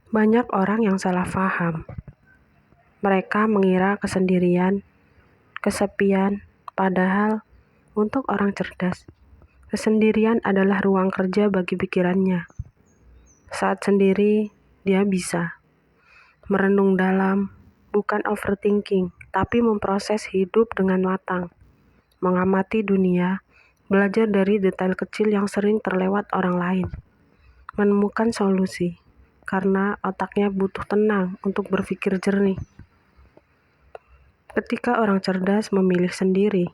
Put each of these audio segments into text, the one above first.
Banyak orang yang salah paham. Mereka mengira kesendirian, kesepian, padahal untuk orang cerdas, kesendirian adalah ruang kerja bagi pikirannya. Saat sendiri, dia bisa merenung dalam, bukan overthinking, tapi memproses hidup dengan matang, mengamati dunia, belajar dari detail kecil yang sering terlewat orang lain, menemukan solusi, karena otaknya butuh tenang untuk berpikir jernih. Ketika orang cerdas memilih sendiri,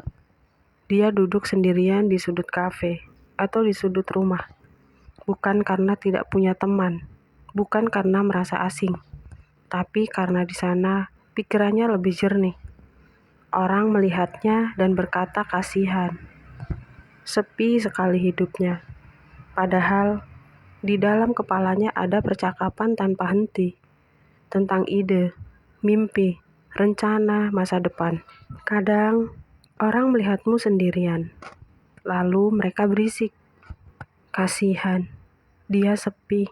dia duduk sendirian di sudut kafe atau di sudut rumah, bukan karena tidak punya teman, bukan karena merasa asing, tapi karena di sana pikirannya lebih jernih. Orang melihatnya dan berkata kasihan, sepi sekali hidupnya. Padahal di dalam kepalanya ada percakapan tanpa henti tentang ide, mimpi, rencana masa depan. Kadang orang melihatmu sendirian, lalu mereka berisik, kasihan, dia sepi.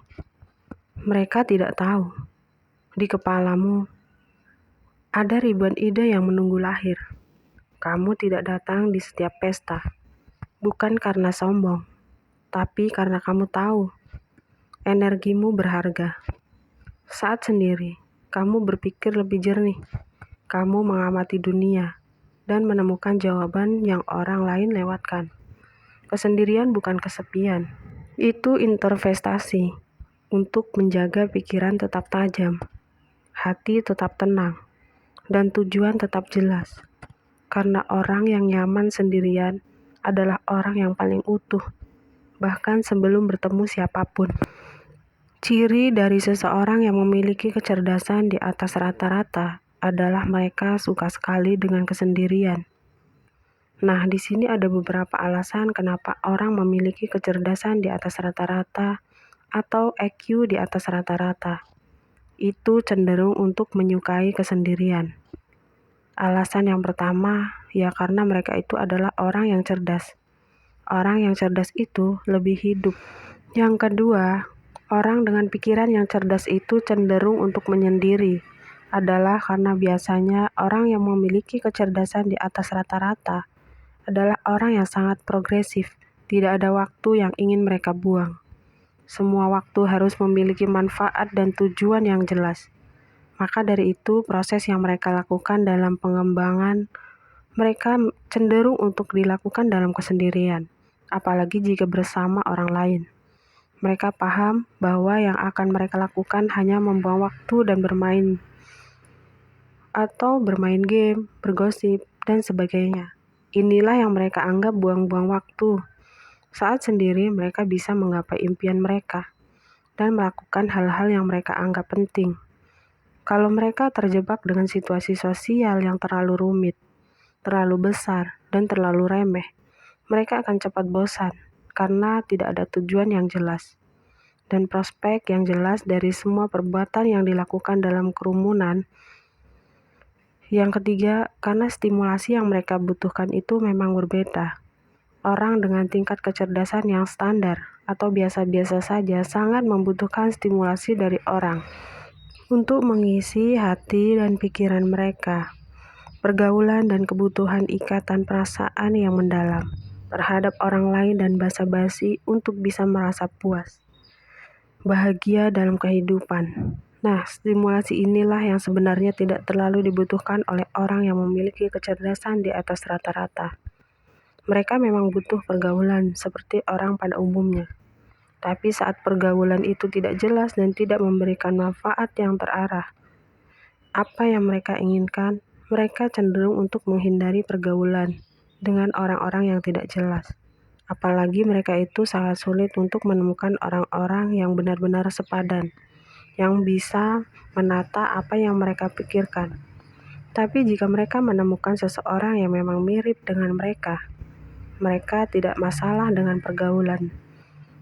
Mereka tidak tahu, di kepalamu ada ribuan ide yang menunggu lahir. Kamu tidak datang di setiap pesta, bukan karena sombong, tapi karena kamu tahu energimu berharga. Saat sendiri, kamu berpikir lebih jernih. Kamu mengamati dunia dan menemukan jawaban yang orang lain lewatkan. Kesendirian bukan kesepian. Itu investasi untuk menjaga pikiran tetap tajam, hati tetap tenang, dan tujuan tetap jelas. Karena orang yang nyaman sendirian adalah orang yang paling utuh, bahkan sebelum bertemu siapapun. Ciri dari seseorang yang memiliki kecerdasan di atas rata-rata adalah mereka suka sekali dengan kesendirian. Nah, di sini ada beberapa alasan kenapa orang memiliki kecerdasan di atas rata-rata atau EQ di atas rata-rata. Itu cenderung untuk menyukai kesendirian. Alasan yang pertama, ya karena mereka itu adalah orang yang cerdas. Orang yang cerdas itu lebih hidup. Yang kedua, orang dengan pikiran yang cerdas itu cenderung untuk menyendiri, adalah karena biasanya orang yang memiliki kecerdasan di atas rata-rata adalah orang yang sangat progresif, tidak ada waktu yang ingin mereka buang. Semua waktu harus memiliki manfaat dan tujuan yang jelas. Maka dari itu, proses yang mereka lakukan dalam pengembangan mereka cenderung untuk dilakukan dalam kesendirian, apalagi jika bersama orang lain. Mereka paham bahwa yang akan mereka lakukan hanya membuang waktu dan bermain game, bergosip, dan sebagainya. Inilah yang mereka anggap buang-buang waktu. Saat sendiri, mereka bisa menggapai impian mereka dan melakukan hal-hal yang mereka anggap penting. Kalau mereka terjebak dengan situasi sosial yang terlalu rumit, terlalu besar, dan terlalu remeh, mereka akan cepat bosan karena tidak ada tujuan yang jelas dan prospek yang jelas dari semua perbuatan yang dilakukan dalam kerumunan. Yang ketiga, karena stimulasi yang mereka butuhkan itu memang berbeda. Orang dengan tingkat kecerdasan yang standar atau biasa-biasa saja sangat membutuhkan stimulasi dari orang untuk mengisi hati dan pikiran mereka. Pergaulan dan kebutuhan ikatan perasaan yang mendalam terhadap orang lain dan basa-basi untuk bisa merasa puas, bahagia dalam kehidupan. Nah, stimulasi inilah yang sebenarnya tidak terlalu dibutuhkan oleh orang yang memiliki kecerdasan di atas rata-rata. Mereka memang butuh pergaulan seperti orang pada umumnya. Tapi saat pergaulan itu tidak jelas dan tidak memberikan manfaat yang terarah, apa yang mereka inginkan, mereka cenderung untuk menghindari pergaulan dengan orang-orang yang tidak jelas. Apalagi mereka itu sangat sulit untuk menemukan orang-orang yang benar-benar sepadan, yang bisa menata apa yang mereka pikirkan. Tapi jika mereka menemukan seseorang yang memang mirip dengan mereka tidak masalah dengan pergaulan.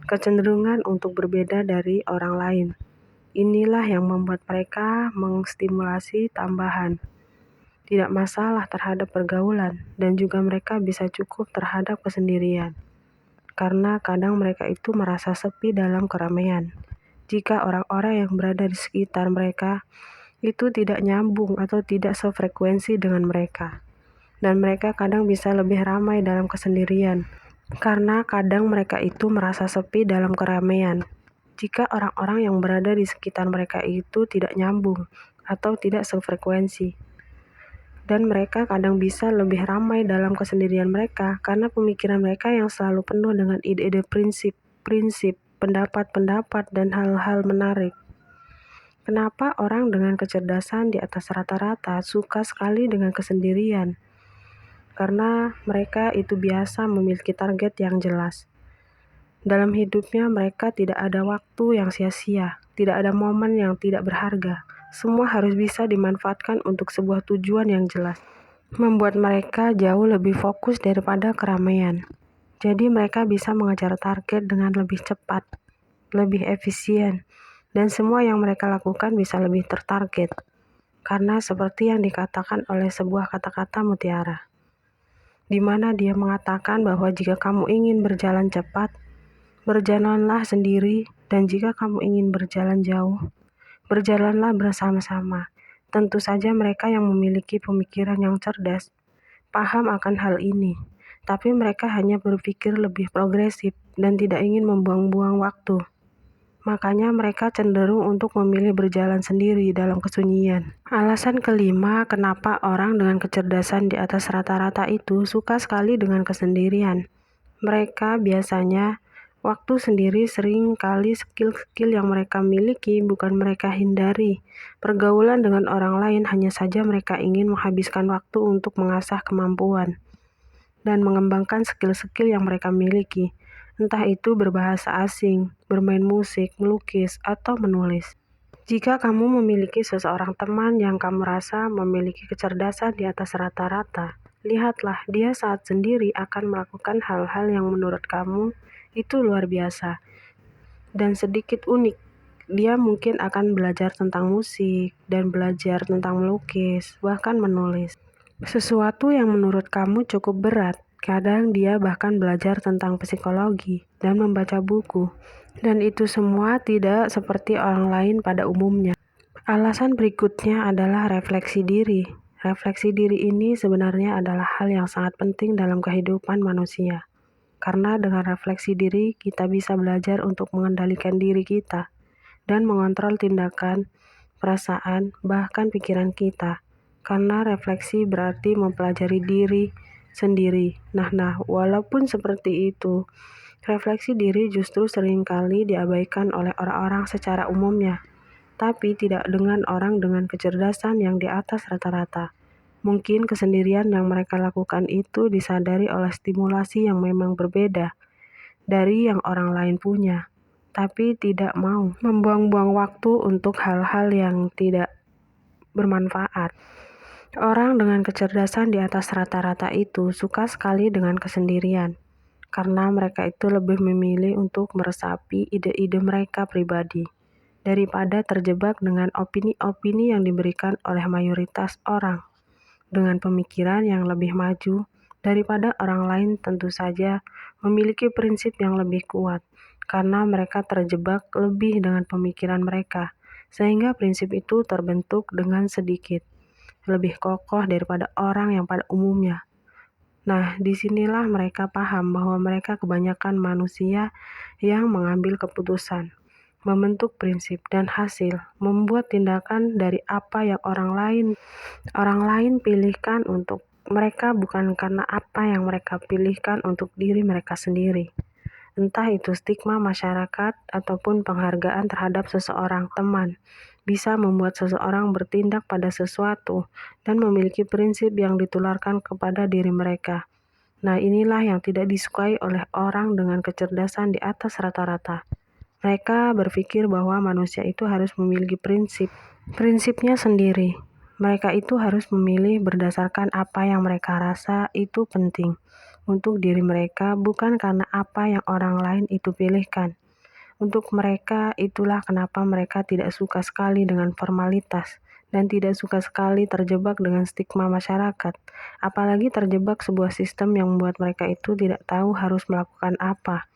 Kecenderungan untuk berbeda dari orang lain. Inilah yang membuat mereka mengstimulasi tambahan. Tidak masalah terhadap pergaulan, dan juga mereka bisa cukup terhadap kesendirian. Karena kadang mereka itu merasa sepi dalam keramaian. jika orang-orang yang berada di sekitar mereka itu tidak nyambung atau tidak sefrekuensi dengan mereka. Dan mereka kadang bisa lebih ramai dalam kesendirian, karena kadang mereka itu merasa sepi dalam keramaian. Jika orang-orang yang berada di sekitar mereka itu tidak nyambung atau tidak sefrekuensi. Dan mereka kadang bisa lebih ramai dalam kesendirian mereka karena pemikiran mereka yang selalu penuh dengan ide-ide prinsip, pendapat-pendapat, dan hal-hal menarik. Kenapa orang dengan kecerdasan di atas rata-rata suka sekali dengan kesendirian? Karena mereka itu biasa memiliki target yang jelas. Dalam hidupnya mereka tidak ada waktu yang sia-sia, tidak ada momen yang tidak berharga. Semua harus bisa dimanfaatkan untuk sebuah tujuan yang jelas. Membuat mereka jauh lebih fokus daripada keramaian. Jadi mereka bisa mengejar target dengan lebih cepat, lebih efisien, dan semua yang mereka lakukan bisa lebih tertarget. Karena seperti yang dikatakan oleh sebuah kata-kata mutiara, di mana dia mengatakan bahwa jika kamu ingin berjalan cepat, berjalanlah sendiri, dan jika kamu ingin berjalan jauh, berjalanlah bersama-sama. Tentu saja mereka yang memiliki pemikiran yang cerdas, paham akan hal ini, tapi mereka hanya berpikir lebih progresif dan tidak ingin membuang-buang waktu. Makanya mereka cenderung untuk memilih berjalan sendiri dalam kesunyian. Alasan kelima, kenapa orang dengan kecerdasan di atas rata-rata itu suka sekali dengan kesendirian. Mereka biasanya waktu sendiri sering kali skill-skill yang mereka miliki bukan mereka hindari. Pergaulan dengan orang lain hanya saja mereka ingin menghabiskan waktu untuk mengasah kemampuan dan mengembangkan skill-skill yang mereka miliki. Entah itu berbahasa asing, bermain musik, melukis, atau menulis. Jika kamu memiliki seseorang teman yang kamu rasa memiliki kecerdasan di atas rata-rata, lihatlah dia saat sendiri akan melakukan hal-hal yang menurut kamu itu luar biasa dan sedikit unik. Dia mungkin akan belajar tentang musik dan belajar tentang melukis, bahkan menulis. Sesuatu yang menurut kamu cukup berat. Kadang dia bahkan belajar tentang psikologi dan membaca buku. Dan itu semua tidak seperti orang lain pada umumnya. Alasan berikutnya adalah refleksi diri. Refleksi diri ini sebenarnya adalah hal yang sangat penting dalam kehidupan manusia. Karena dengan refleksi diri, kita bisa belajar untuk mengendalikan diri kita dan mengontrol tindakan, perasaan, bahkan pikiran kita. Karena refleksi berarti mempelajari diri sendiri. Nah, walaupun seperti itu, refleksi diri justru seringkali diabaikan oleh orang-orang secara umumnya, tapi tidak dengan orang dengan kecerdasan yang di atas rata-rata. Mungkin kesendirian yang mereka lakukan itu disadari oleh stimulasi yang memang berbeda dari yang orang lain punya, tapi tidak mau membuang-buang waktu untuk hal-hal yang tidak bermanfaat. Orang dengan kecerdasan di atas rata-rata itu suka sekali dengan kesendirian, karena mereka itu lebih memilih untuk meresapi ide-ide mereka pribadi, daripada terjebak dengan opini-opini yang diberikan oleh mayoritas orang. Dengan pemikiran yang lebih maju daripada orang lain tentu saja memiliki prinsip yang lebih kuat, karena mereka terjebak lebih dengan pemikiran mereka, sehingga prinsip itu terbentuk dengan sedikit lebih kokoh daripada orang yang pada umumnya. Nah, disinilah mereka paham bahwa mereka kebanyakan manusia yang mengambil keputusan, membentuk prinsip dan hasil, membuat tindakan dari apa yang orang lain pilihkan untuk mereka bukan karena apa yang mereka pilihkan untuk diri mereka sendiri. Entah itu stigma masyarakat ataupun penghargaan terhadap seseorang teman, bisa membuat seseorang bertindak pada sesuatu dan memiliki prinsip yang ditularkan kepada diri mereka. Nah, inilah yang tidak disukai oleh orang dengan kecerdasan di atas rata-rata. Mereka berpikir bahwa manusia itu harus memiliki prinsipnya sendiri. Mereka itu harus memilih berdasarkan apa yang mereka rasa itu penting untuk diri mereka, bukan karena apa yang orang lain itu pilihkan. Untuk mereka, itulah kenapa mereka tidak suka sekali dengan formalitas dan tidak suka sekali terjebak dengan stigma masyarakat, apalagi terjebak sebuah sistem yang membuat mereka itu tidak tahu harus melakukan apa.